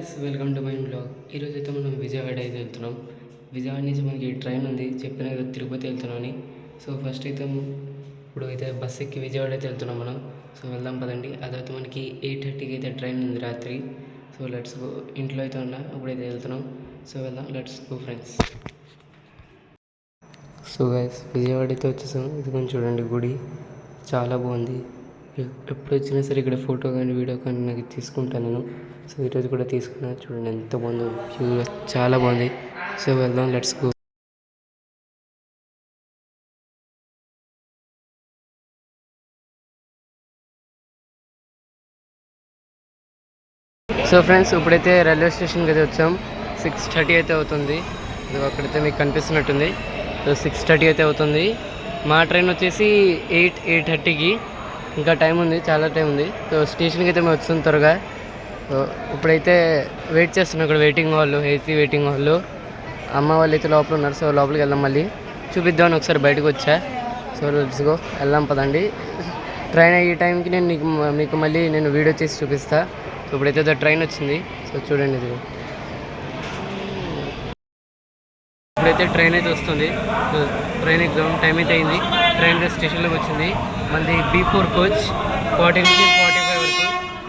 Guys, welcome to my blog. ఈరోజు అయితే మనం విజయవాడ అయితే వెళ్తున్నాం. విజయవాడ నుంచి మనకి ట్రైన్ ఉంది, చెప్పిన కదా తిరుపతి వెళ్తున్నామని. సో ఫస్ట్ అయితే ఇప్పుడు అయితే బస్ ఎక్కి విజయవాడ అయితే వెళ్తున్నాం మనం. సో వెళ్దాం పదండి. అదైతే మనకి 8:30కి అయితే ట్రైన్ ఉంది రాత్రి. So let's go. ఇంట్లో అయితే ఉన్నా, ఇప్పుడైతే వెళ్తున్నాం. సో వెళ్దాం, let's go friends. So guys, Vijayawada అయితే వచ్చేసాం. ఇది కొంచెం చూడండి, గుడి చాలా బాగుంది. ఎప్పుడు వచ్చినా సరే ఇక్కడ ఫోటో కానీ వీడియో కానీ నాకు తీసుకుంటాను నేను. సో ఈరోజు కూడా తీసుకున్నా. చూడండి ఎంత బాగుందో, వ్యూ చాలా బాగుంది. సో వెళ్దాం, లెట్స్ గో. సో ఫ్రెండ్స్, ఇప్పుడైతే రైల్వే స్టేషన్కి అయితే వచ్చాం. 6:30 అయితే అవుతుంది. అక్కడైతే మీకు కనిపిస్తున్నట్టుంది. సో 6:30 అయితే అవుతుంది. మా ట్రైన్ వచ్చేసి 8:30కి. ఇంకా టైం ఉంది, చాలా టైం ఉంది. సో స్టేషన్కి అయితే మేము వస్తుంది త్వరగా. సో ఇప్పుడైతే వెయిట్ చేస్తున్నాం ఇక్కడ వెయిటింగ్ హాల్లో, ఏసీ వెయిటింగ్ హాల్లో. అమ్మ వాళ్ళు అయితే లోపల ఉన్నారు. సో లోపలికి వెళ్దాం, మళ్ళీ చూపిద్దామని ఒకసారి బయటకు వచ్చా. సో లెట్స్ గో, వెళ్దాం పదండి. ట్రైన్ అయ్యే టైంకి నేను మీకు మళ్ళీ నేను వీడియో చేసి చూపిస్తా. సో ఇప్పుడైతే ట్రైన్ వచ్చింది. సో చూడండి, ఇది ఇప్పుడైతే ట్రైన్ అయితే వస్తుంది. సో ట్రైన్ ఎగ్జామ్ టైం అయితే అయింది. ట్రైన్ అయితే స్టేషన్లోకి వచ్చింది. మనది B4 కోచ్ 40 నుంచి 45 వరకు.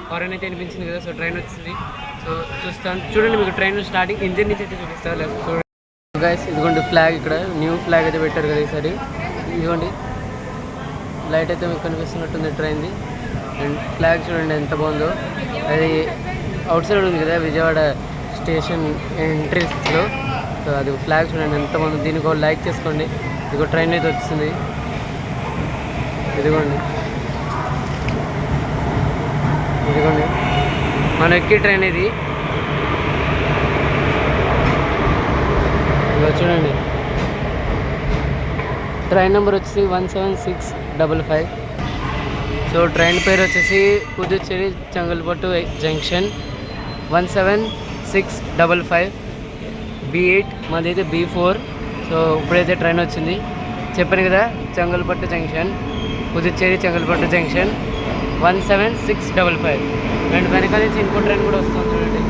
ఫారెన్ అయితే అనిపించింది కదా. సో ట్రైన్ వచ్చింది. సో చూస్తాను, చూడండి మీకు ట్రైన్ స్టార్టింగ్ ఇంజిన్ నుంచి అయితే చూపిస్తాను. చూడండి గైస్, ఇదిగోండి ఫ్లాగ్, ఇక్కడ న్యూ ఫ్లాగ్ అయితే పెట్టారు కదా ఈసారి. ఇదిగోండి లైట్ అయితే మీకు కనిపిస్తున్నట్టుంది ట్రైన్ది. అండ్ ఫ్లాగ్ చూడండి ఎంత బాగుందో. అది అవుట్ సైడ్ ఉంది కదా విజయవాడ స్టేషన్ ఎంట్రీస్లో. సో అది ఫ్లాగ్ చూడండి ఎంత బాగుంది. దీనికి ఒక లైక్ చేసుకోండి. ఇదిగో ట్రైన్ అయితే వచ్చింది. ఇదిగోండి ఇదిగోండి మనం ఎక్కే ట్రైన్ ఇది. ఇదిగో చూడండి, ట్రైన్ నెంబర్ వచ్చేసి 17655. సో ట్రైన్ పేరు వచ్చేసి పుదుచ్చేరి చెంగల్పట్టు జంక్షన్ 17655 B8. మాదైతే B4. సో ఇప్పుడైతే ట్రైన్ వచ్చింది. చెప్పాను కదా, Chengalpattu junction, Puducherry Chengalpattu junction 17655. And వెనకాల నుంచి ఇంకో ట్రైన్ కూడా వస్తుంది చూడండి.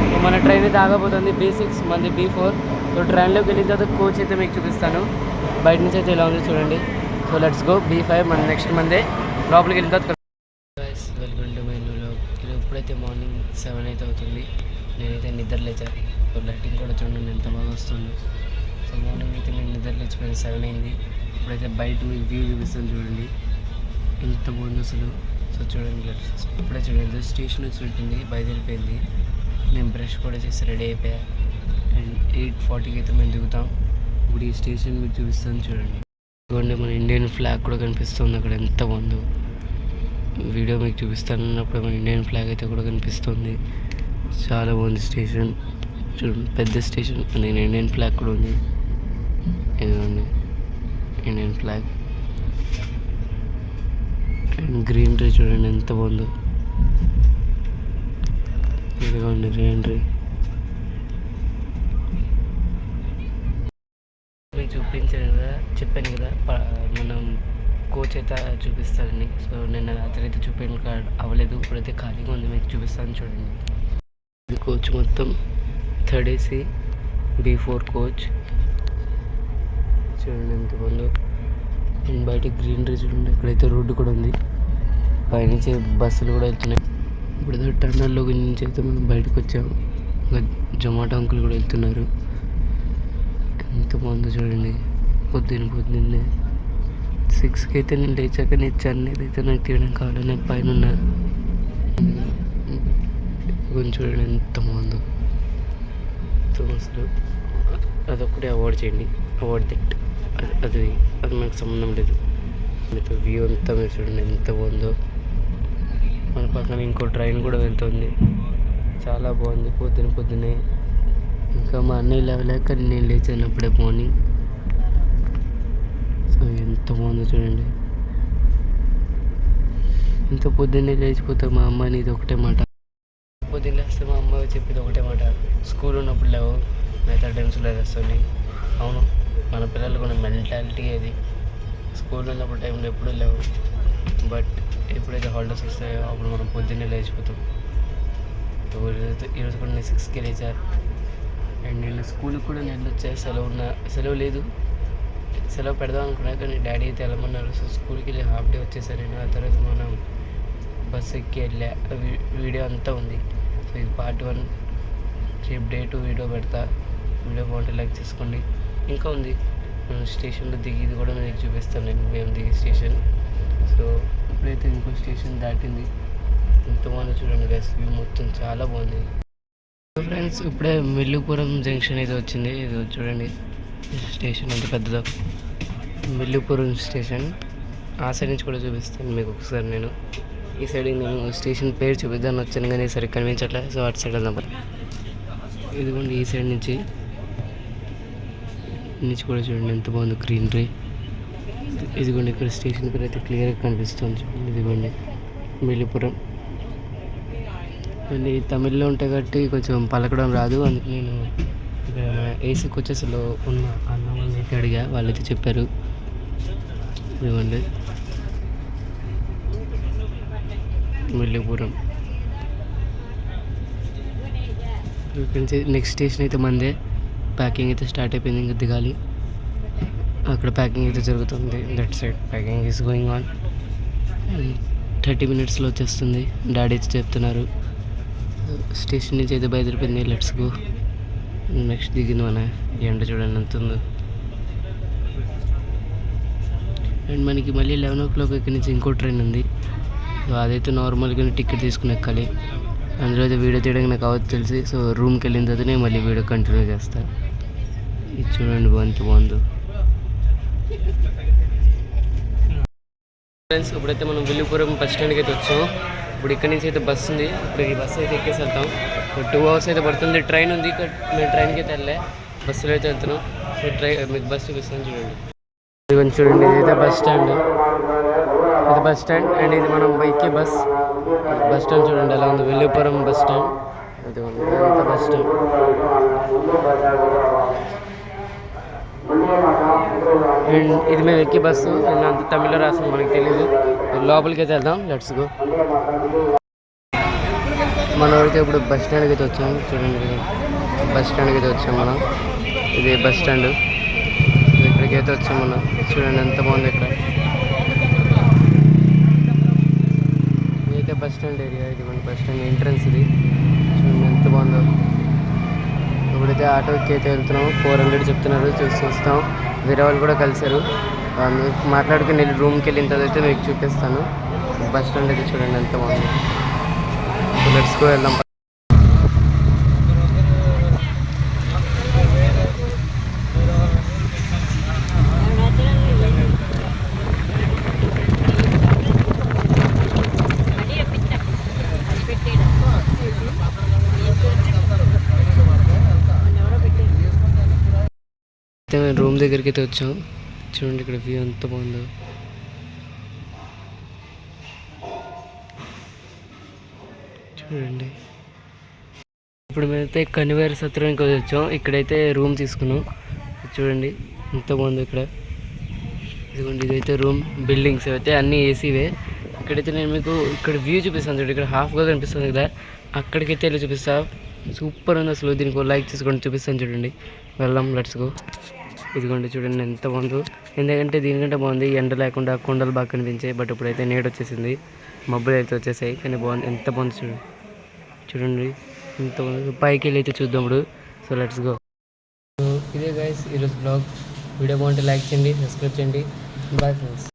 సో మన ట్రైన్ అయితే ఆగబోతుంది. B6, మనది B4. సో ట్రైన్లోకి వెళ్ళిన తర్వాత కోచ్ అయితే మీకు చూపిస్తాను. బయట నుంచి అయితే ఇలా ఉంది చూడండి. So let's go. B5 మన నెక్స్ట్ మందే. లోపలికి వెళ్ళిన తర్వాత వెల్కమ్ టు మై వ్లాగ్. ఇప్పుడైతే మార్నింగ్ 7 అయితే అవుతుంది. నేనైతే నిద్ర లేచాను. సో లైటింగ్ కూడా చూడండి ఎంత బాగా వస్తుంది. సో మార్నింగ్ అయితే నేను నిద్ర లేచిపోయాను, 7 అయింది. ఇప్పుడైతే బయట మీకు వ్యూ చూపిస్తాను చూడండి ఎంత బాగుంది అసలు. సో చూడండి, ఇప్పుడే చూడండి స్టేషన్ వచ్చినట్టుంది, బయలుదేరిపోయింది. నేను బ్రష్ కూడా చేసి రెడీ అయిపోయా. అండ్ 8:40కి అయితే మేము దిగుతాం. ఇప్పుడు ఈ స్టేషన్ మీకు చూపిస్తాను చూడండి. ఇదిగోండి మన ఇండియన్ ఫ్లాగ్ కూడా కనిపిస్తుంది అక్కడ, ఎంత బాగుందో. వీడియో మీకు చూపిస్తాను అన్నప్పుడు మన ఇండియన్ ఫ్లాగ్ అయితే కూడా కనిపిస్తుంది. చాలా బాగుంది స్టేషన్ చూడండి, పెద్ద స్టేషన్. నేను ఇండియన్ ఫ్లాగ్ కూడా ఉంది. ఇదిగోండి ఇండియన్ ఫ్లాగ్. అండ్ గ్రీనరీ చూడండి ఎంత బాగుందో. ఇదిగోండి గ్రీనరీ. మీకు చూపించాను కదా, చెప్పాను కదా మనం కోచ్ అయితే చూపిస్తారని. సో నేను రాత్రి అయితే చూపించక అవ్వలేదు. ఇప్పుడైతే ఖాళీగా ఉంది, మీకు చూపిస్తాను చూడండి. ఈ కోచ్ మొత్తం 3rd AC B4 కోచ్ చూడండి ఎంత బాగుందో. బయట గ్రీనరీ చూడండి, ఇక్కడైతే రోడ్డు కూడా ఉంది. పైనుంచి బస్సులు కూడా వెళ్తున్నాయి. ఇప్పుడు ఏదో టన్నల్లో నుంచి అయితే మనం బయటకు వచ్చాము. జొమాటో అంకులు కూడా వెళ్తున్నారు. ఎంత బాగుందో చూడండి. పొద్దున్నే 6కి అయితే నేను లేచాక నేను చెన్నైతే అయితే నాకు తీయడం కావాలని పైన ఉన్నా. కొంచెం చూడండి ఎంత బాగుందో అసలు. అదొక్కటే అవాయిడ్ చేయండి, అవాయిడ్ దట్. అది మనకు సంబంధం లేదు. మీతో వ్యూ అంతా మీరు చూడండి ఎంత బాగుందో. మన పక్కన ఇంకో ట్రైన్ కూడా వెళ్తుంది, చాలా బాగుంది. పొద్దున్నే ఇంకా మా అన్నయ్య లేవలేక నేను లేచాను అప్పుడే మార్నింగ్. సో ఎంత బాగుందో చూడండి. ఇంత పొద్దున్నే లేచిపోతే మా అమ్మని ఇది ఒకటే మాట. పొద్దున్న లేస్తే మా అమ్మ చెప్పేది ఒకటే మాట, స్కూల్ ఉన్నప్పుడు లేవు, మిగతా టైమ్స్లో లేస్తుంది. అవును, మన పిల్లలు కూడా మెంటాలిటీ అది. స్కూల్ ఉన్నప్పుడు టైంలో ఎప్పుడూ లేవు, బట్ ఎప్పుడైతే హాలిడేస్ వస్తాయో అప్పుడు మనం పొద్దున్నే లేచిపోతాం. ఈరోజు కూడా నేను 6కి లేచాను. అండ్ నేను స్కూల్కి కూడా నేను వచ్చే సెలవు లేదు, సెలవు పెడదాం అనుకున్నా కానీ డాడీ అయితే వెళ్ళమన్నారు. సో స్కూల్కి వెళ్ళి హాఫ్ డే వచ్చేసాను నేను. ఆ తర్వాత మనం బస్సు ఎక్కి వెళ్ళా, వీడియో అంతా ఉంది. సో ఇది పార్ట్ 1. రేపు డే 2 వీడియో పెడతా. వీడియో బాగుంటే లైక్ చేసుకోండి. ఇంకా ఉంది, స్టేషన్లో దిగిది కూడా మీకు చూపిస్తాను నేను, మేము దిగి స్టేషన్. సో ఇప్పుడైతే ఇంకో స్టేషన్ దాటింది. ఎంత బాగుందో చూడండి గైస్, వ్యూ మొత్తం చాలా బాగుంది. ఫ్రెండ్స్ ఇప్పుడే మిల్లుపురం జంక్షన్ అయితే వచ్చింది. ఇది చూడండి స్టేషన్ ఎంత పెద్దదో, మిల్లుపురం స్టేషన్. ఆ సైడ్ నుంచి కూడా చూపిస్తాను మీకు ఒకసారి. నేను ఈ సైడ్ నేను స్టేషన్ పేరు చూపిద్దాన్ని వచ్చాను కానీ సరిగ్గా కనిపించట్లేదు. సో అటు సైడ్ వెళ్దాం. ఇదిగోండి ఈ సైడ్ నుంచి కూడా చూడండి ఎంత బాగుంది గ్రీనరీ. ఇదిగోండి ఇక్కడ స్టేషన్ పేరు అయితే క్లియర్గా కనిపిస్తుంది చూడండి. ఇదిగోండి మిల్లుపురం. అండ్ తమిళ్లో ఉంటాయి కాబట్టి కొంచెం పలకడం రాదు, అందుకు నేను ఇక్కడ ఏసీ కోచెస్లో ఉన్న అన్న వాళ్ళని అయితే అడిగా, వాళ్ళైతే చెప్పారు. ఇదిగోండి మిల్లుపురం. నెక్స్ట్ స్టేషన్ అయితే మందే. ప్యాకింగ్ అయితే స్టార్ట్ అయిపోయింది, ఇంకా దిగాలి. అక్కడ ప్యాకింగ్ అయితే జరుగుతుంది. That side packing is going on. 30 minutesలో వచ్చేస్తుంది డాడీ అయితే చెప్తున్నారు. స్టేషన్ నుంచి అయితే బయలుదేరిపోయింది. Let's go. నెక్స్ట్ దిగింది మన ఎండ చూడండి ఎంత ఉందో. అండ్ మనకి మళ్ళీ 11 o'clock ఇక్కడి నుంచి ఇంకో ట్రైన్ ఉంది. సో అదైతే నార్మల్గా టికెట్ తీసుకుని ఎక్కాలి. అందులో అయితే వీడియో తీయడానికి నాకు అవద్దు తెలిసి, సో రూమ్కి వెళ్ళిన తర్వాత నేను మళ్ళీ వీడియో కంటిన్యూ చేస్తాను. ఇది చూడండి ఎంత బాగుందో. ఫ్రెండ్స్ ఇప్పుడైతే మనం మిల్లుపురం బస్ స్టాండ్కి అయితే వచ్చాము. ఇప్పుడు ఇక్కడి నుంచి అయితే బస్సు ఉంది. ఇప్పుడు ఈ బస్సు అయితే ఎక్కేసి వెళ్తాం. 2 hours అయితే పడుతుంది. ట్రైన్ ఉంది, మేము ట్రైన్కి అయితే వెళ్ళే, బస్సులో అయితే వెళ్తున్నాం. సో మీకు బస్సు చూపిస్తాను చూడండి. ఇది కొంచెం చూడండి, ఇదైతే బస్ స్టాండ్. ఇది బస్ స్టాండ్ అండ్ ఇది మనం బైక్కి బస్ స్టాండ్ చూడండి ఎలా ఉంది. మిల్లుపురం బస్ స్టాండ్. ఇదంతా బస్ స్టాండ్. అండ్ ఇది మేము ఎక్కి బస్సు. నేను అంత తమిళ్లో రాసాను మనకు తెలియదు. లోపలికి అయితే వెళ్దాం. Let's go. మనం అయితే ఇప్పుడు బస్ స్టాండ్కి అయితే వచ్చాము చూడండి. బస్ స్టాండ్కి అయితే వచ్చాము మనం. ఇది బస్ స్టాండ్. ఇక్కడికి అయితే వచ్చాము మనం. చూడండి ఎంత బాగుంది ఇక్కడ. ఇదైతే బస్ స్టాండ్ ఏరియా. ఇది మన బస్ స్టాండ్ ఎంట్రన్స్. ఇది చూడండి ఎంత బాగుందో. ఇప్పుడైతే ఆటోకి అయితే వెళ్తున్నాము. 400 చెప్తున్నారు. చూస్తాం. వేరే వాళ్ళు కూడా కలిసారు. మాట్లాడుకుని వెళ్ళి రూమ్కి వెళ్ళిన తర్వాత అయితే మీకు చూపిస్తాను. బస్ స్టాండ్ అయితే చూడండి ఎంత బాగుంది. లెట్స్ గో వెళ్దాం. రూమ్ దగ్గరికి అయితే వచ్చాం. చూడండి ఇక్కడ వ్యూ ఎంత బాగుందో. చూడండి ఇప్పుడు మేమైతే కనివేరు సత్రానికి వచ్చాం. ఇక్కడైతే రూమ్ తీసుకున్నాం. చూడండి ఎంత బాగుందో ఇక్కడ. ఇదిగోండి ఇదైతే రూమ్. బిల్డింగ్స్ అయితే అన్నీ ఏసీవే. ఇక్కడైతే నేను మీకు ఇక్కడ వ్యూ చూపిస్తాను చూడండి. ఇక్కడ హాఫ్గా కనిపిస్తుంది కదా, అక్కడికైతే వెళ్ళి చూపిస్తా. సూపర్ ఉంది అసలు. దీనికి లైక్ చేసుకోండి, చూపిస్తాను చూడండి. వెళ్దాం. Let's go. ఇదిగోండి చూడండి ఎంత బాగుందో. ఎందుకంటే దీనికంటే బాగుంది ఎండ లేకుండా, కొండలు బాగా కనిపించాయి. బట్ ఇప్పుడైతే నీడ వచ్చేసింది, మబ్బులు అయితే వచ్చేసాయి. కానీ బాగుంది, ఎంత బాగుంది చూడండి ఎంత బాగుంది. పైకి వెళ్ళి అయితే చూద్దాం ఇప్పుడు. So let's go. ఇదే గైస్ ఈరోజు బ్లాగ్. వీడియో బాగుంటే లైక్ చేయండి, సబ్స్క్రైబ్ చేయండి. Bye friends.